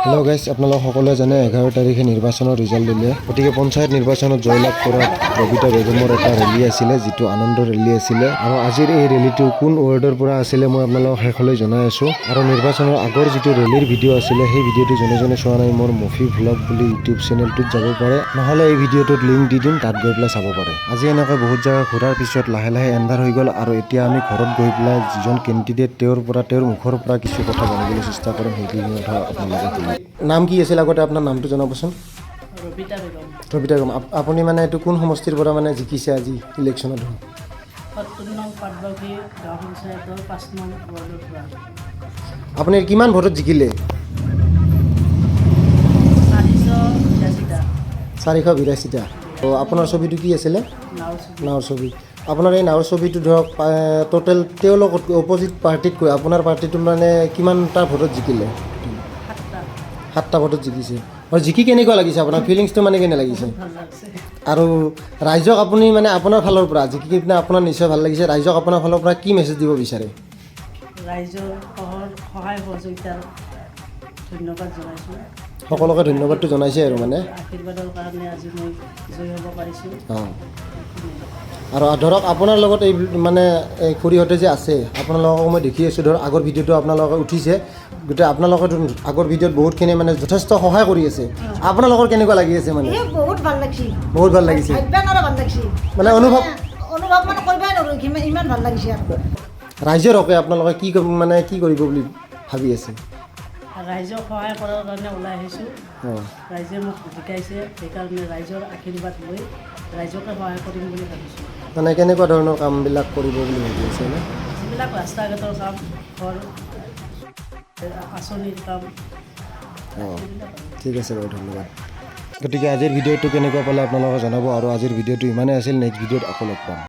hello guys আপোনালোক সকলোৱে জানে 11 তাৰিখে নিৰ্বাচনৰ ৰিজাল্ট দিলে গতিকে পঞ্চায়ত নিৰ্বাচনত জয়লাভ কৰা ৰবিতা বেগমৰ এটা ৰেলী আছিল যেটো আনন্দ ৰেলী আছিল আৰু আজিৰ এই ৰেলীটো কোন ৱাৰ্ডৰ পৰা আছিল মই আপোনালোকক শেষলৈ জনাই আছো আৰু নিৰ্বাচনৰ আগৰ যেটো ৰেলীৰ ভিডিও আছিল সেই ভিডিওটো জনে চোৱা নাই মোৰ মফি ভ্লগ বুলি ইউটিউব চেনেলটোত যাব পাৰে নহলে এই ভিডিওটোত লিংক দি দিম তাত গৈ পেলাই চাব পাৰে আজি এনেকৈ বহুত জায়গা ঘূৰাৰ পিছত লাহে লাহে এন্ধাৰ হৈ গল আৰু এতিয়া আমি ঘৰত গৈ পেলাই যিজন কেণ্ডিডেট তেওঁৰ মুখৰ পৰা কিছু কথা জানিবলৈ চেষ্টা কৰিম সেইখিনি কথা আপোনালোকে নাম কি আছিল আগতে আপোনাৰ নামটো জনাবচোন ৰবিতা বেগম আপুনি মানে এটো কোন সমষ্টিৰ পৰা মানে জিকিছে আজি ইলেকচনত আপুনি কিমান ভোটত জিকিলে 482টা তো আপোনাৰ ছবিটো কি আছিল নাওৰ ছবি আপোনাৰ এই নাওৰ ছবিটো ধৰক টোটাল তেওঁলোক অপোজিট পাৰ্টিত কৈ আপোনাৰ পাৰ্টিটো মানে কিমানটা ভোটত জিকিলে 7টা ভোটত জিকিছে আৰু জিকি কেনেকুৱা লাগিছে আপোনাৰ ফিলিংছটো মানে কেনে লাগিছে আৰু ৰাইজক আপুনি মানে আপোনাৰ ফালৰ পৰা জিকি কিনে আপোনাৰ নিশ্চয় ভাল লাগিছে ৰাইজক আপোনাৰ ফালৰ পৰা কি মেছেজ দিব বিচাৰে ৰাইজৰ সহায় সহযোগিতাৰ ধন্যবাদ জনাইছো সকলোকে ধন্যবাদটো জনাইছে আৰু মানে আশীৰ্বাদৰ কাৰণে আজি মই জয় হ'ব পাৰিছো আৰু ধৰক আপোনাৰ লগত এই মানে এই খুৰীহঁতে যে আছে আপোনালোকক মই দেখি আছোঁ ধৰক আগৰ ভিডিঅ'টো আপোনালোকে উঠিছে গোটেই আপোনালোকৰ আগৰ ভিডিঅ'ত বহুতখিনি মানে যথেষ্ট সহায় কৰি আছে আপোনালোকৰ কেনেকুৱা লাগি আছে মানে বহুত ভাল লাগিছে মানে অনুভৱ মানে কৰিবই নোৱাৰো ইমান ভাল লাগিছে ৰাইজৰ হকে আপোনালোকে কি মানে কি কৰিব বুলি ভাবি আছে ৰাইজক সহায় কৰাৰ কাৰণে ওলাই আহিছোঁ ৰাইজে মোক শিকাইছে সেইকাৰণে ৰাইজৰ আশীৰ্বাদ লৈ ৰাইজকে সহায় কৰিম বুলি ভাবিছোঁ মানে কেনেকুৱা ধৰণৰ কামবিলাক কৰিব বুলি ভাবি আছে যিবিলাক ৰাস্তা ঘাটৰ কাম ঘৰ আঁচনিৰ কাম ঠিক আছে বাৰু ধন্যবাদ গতিকে আজিৰ ভিডিঅ'টো কেনেকুৱা পালে আপোনালোকে জনাব আৰু আজিৰ ভিডিঅ'টো ইমানেই আছিল নেক্সট ভিডিঅ'ত আকৌ লগ পাম